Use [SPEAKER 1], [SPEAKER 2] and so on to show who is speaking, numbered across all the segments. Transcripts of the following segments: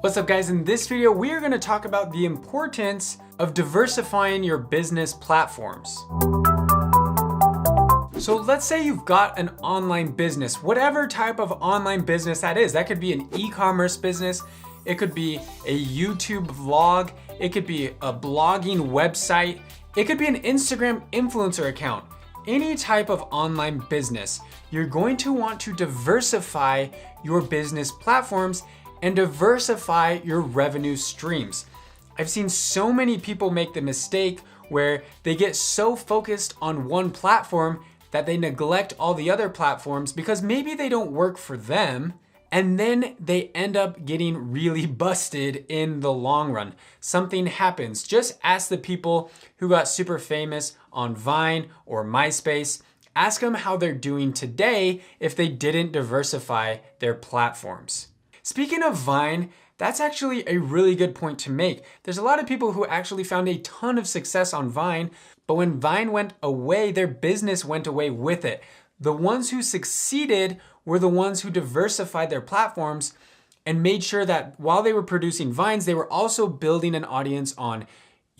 [SPEAKER 1] What's up guys, in this video we are going to talk about the importance of diversifying your business platforms. So let's say you've got an online business, whatever type of online business that is. That could be an e-commerce business, it could be a YouTube vlog, it could be a blogging website, it could be an Instagram influencer account. Any type of online business, you're going to want to diversify your business platforms and diversify your revenue streams. I've seen so many people make the mistake where they get so focused on one platform that they neglect all the other platforms because maybe they don't work for them, and then they end up getting really busted in the long run. Something happens. Just ask the people who got super famous on Vine or MySpace. Ask them how they're doing today if they didn't diversify their platforms. Speaking of Vine, that's actually a really good point to make. There's a lot of people who actually found a ton of success on Vine, but when Vine went away, their business went away with it. The ones who succeeded were the ones who diversified their platforms and made sure that while they were producing Vines, they were also building an audience on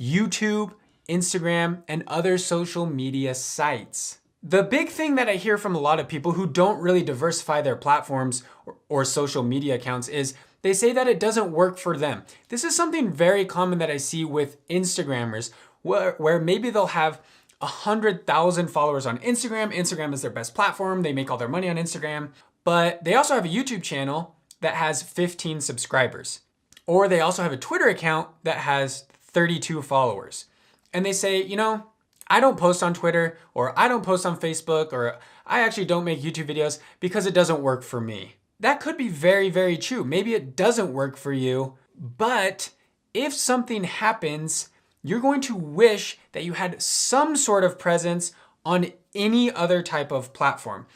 [SPEAKER 1] YouTube, Instagram, and other social media sites. The big thing that I hear from a lot of people who don't really diversify their platforms or social media accounts is they say that it doesn't work for them. This is something very common that I see with Instagrammers where maybe they'll have 100,000 followers on Instagram. Instagram is their best platform. They make all their money on Instagram, but they also have a YouTube channel that has 15 subscribers. Or they also have a Twitter account that has 32 followers. And they say, you know, I don't post on Twitter, or I don't post on Facebook, or I actually don't make YouTube videos because it doesn't work for me. That could be very, very true. Maybe it doesn't work for you, but if something happens, you're going to wish that you had some sort of presence on any other type of platform.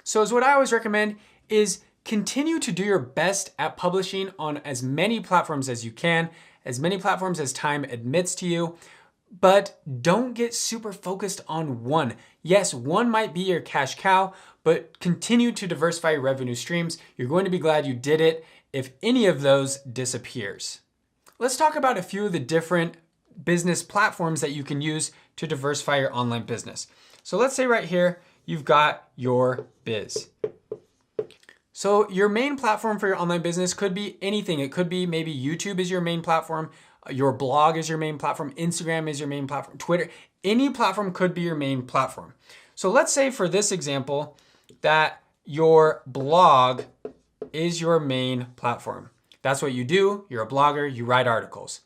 [SPEAKER 1] So as what I always recommend is continue to do your best at publishing on as many platforms as you can, as many platforms as time admits to you. But don't get super focused on one. Yes, one might be your cash cow, but continue to diversify your revenue streams. You're going to be glad you did it if any of those disappears. Let's talk about a few of the different business platforms that you can use to diversify your online business. So let's say right here, you've got your biz. So your main platform for your online business could be anything. It could be maybe YouTube is your main platform. Your blog is your main platform, Instagram is your main platform, Twitter, any platform could be your main platform. So let's say for this example that your blog is your main platform. That's what you do, you're a blogger, you write articles.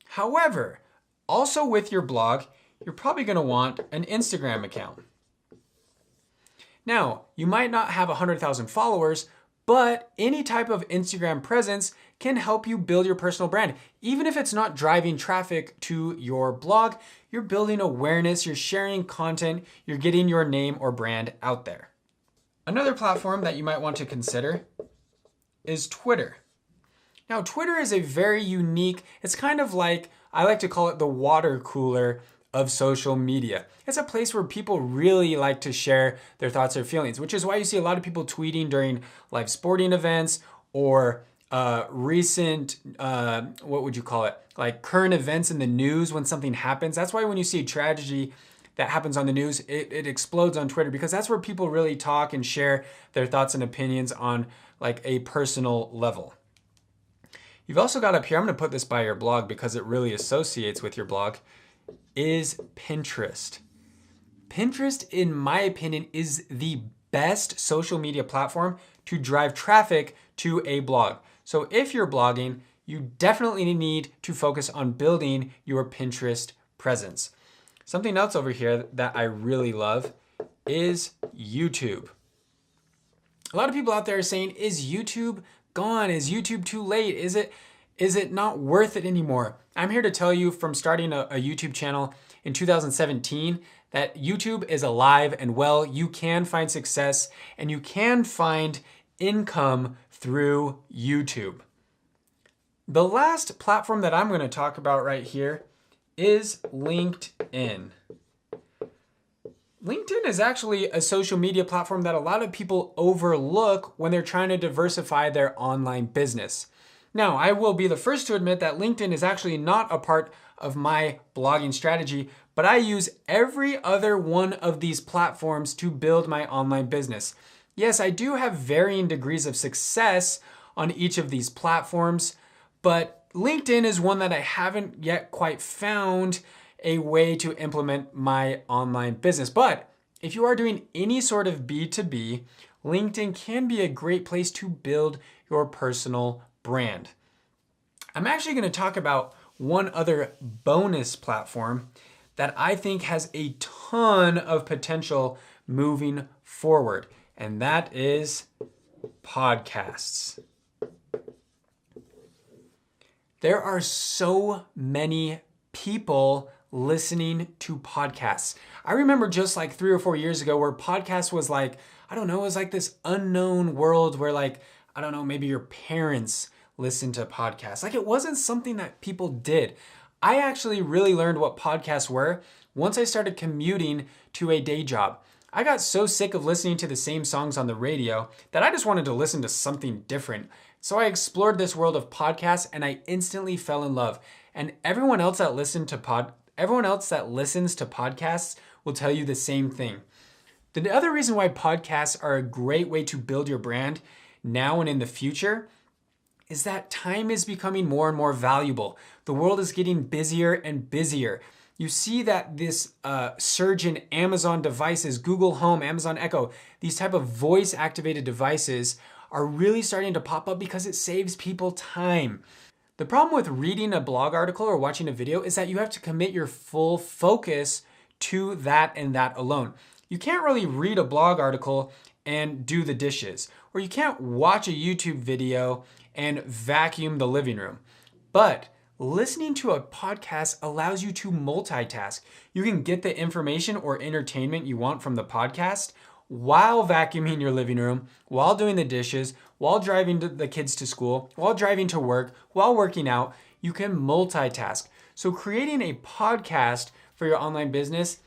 [SPEAKER 1] However, also with your blog, you're probably gonna want an Instagram account. Now, you might not have 100,000 followers, but any type of Instagram presence can help you build your personal brand. Even if it's not driving traffic to your blog, you're building awareness, you're sharing content, you're getting your name or brand out there. Another platform that you might want to consider is Twitter. Now, Twitter is a very unique, it's kind of like, I like to call it the water cooler of social media. It's a place where people really like to share their thoughts or feelings, which is why you see a lot of people tweeting during live sporting events or recent, what would you call it? Like current events in the news when something happens. That's why when you see a tragedy that happens on the news, it explodes on Twitter because that's where people really talk and share their thoughts and opinions on like a personal level. You've also got up here, I'm gonna put this by your blog because it really associates with your blog, is Pinterest. Pinterest, in my opinion, is the best social media platform to drive traffic to a blog. So if you're blogging, you definitely need to focus on building your Pinterest presence. Something else over here that I really love is YouTube. A lot of people out there are saying, is YouTube gone? Is YouTube too late? Is it not worth it anymore? I'm here to tell you from starting a YouTube channel in 2017 that YouTube is alive and well. You can find success and you can find income through YouTube. The last platform that I'm going to talk about right here is LinkedIn. LinkedIn is actually a social media platform that a lot of people overlook when they're trying to diversify their online business. Now, I will be the first to admit that LinkedIn is actually not a part of my blogging strategy, but I use every other one of these platforms to build my online business. Yes, I do have varying degrees of success on each of these platforms, but LinkedIn is one that I haven't yet quite found a way to implement my online business. But if you are doing any sort of B2B, LinkedIn can be a great place to build your personal brand. I'm actually going to talk about one other bonus platform that I think has a ton of potential moving forward, and that is podcasts. There are so many people listening to podcasts. I remember just like 3 or 4 years ago where podcasts was like, I don't know, it was like this unknown world where like, I don't know, maybe your parents listen to podcasts. Like it wasn't something that people did. I actually really learned what podcasts were once I started commuting to a day job. I got so sick of listening to the same songs on the radio that I just wanted to listen to something different. So I explored this world of podcasts and I instantly fell in love. And everyone else that listens to podcasts will tell you the same thing. The other reason why podcasts are a great way to build your brand now and in the future is that time is becoming more and more valuable. The world is getting busier and busier. You see that this surge in Amazon devices, Google Home, Amazon Echo, these type of voice-activated devices are really starting to pop up because it saves people time. The problem with reading a blog article or watching a video is that you have to commit your full focus to that and that alone. You can't really read a blog article and do the dishes, or you can't watch a YouTube video and vacuum the living room. But listening to a podcast allows you to multitask. You can get the information or entertainment you want from the podcast while vacuuming your living room, while doing the dishes, while driving the kids to school, while driving to work, while working out. You can multitask. So creating a podcast for your online business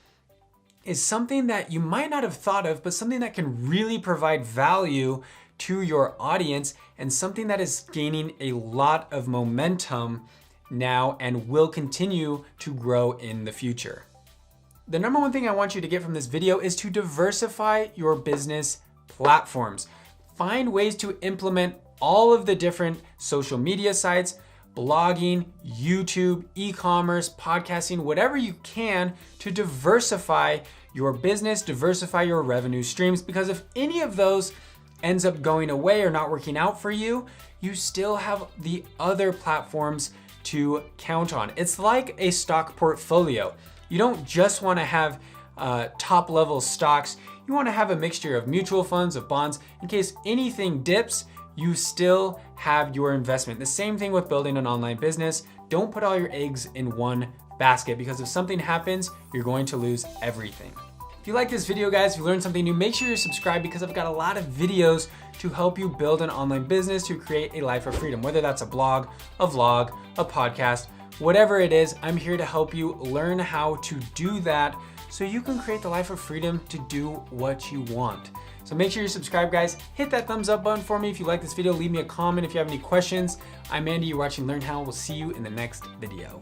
[SPEAKER 1] is something that you might not have thought of, but something that can really provide value to your audience and something that is gaining a lot of momentum now and will continue to grow in the future. The number one thing I want you to get from this video is to diversify your business platforms. Find ways to implement all of the different social media sites, blogging, YouTube, e-commerce, podcasting, whatever you can to diversify your business, diversify your revenue streams, because if any of those ends up going away or not working out for you, you still have the other platforms to count on. It's like a stock portfolio. You don't just want to have top level stocks. You want to have a mixture of mutual funds, of bonds. In case anything dips, you still have your investment. The same thing with building an online business. Don't put all your eggs in one basket, because if something happens, you're going to lose everything. If you like this video, guys, if you learned something new, make sure you're subscribed, because I've got a lot of videos to help you build an online business to create a life of freedom. Whether that's a blog, a vlog, a podcast, whatever it is, I'm here to help you learn how to do that so you can create the life of freedom to do what you want. So make sure you're subscribed, guys. Hit that thumbs up button for me if you like this video. Leave me a comment if you have any questions. I'm Andy, you're watching Learn How. We'll see you in the next video.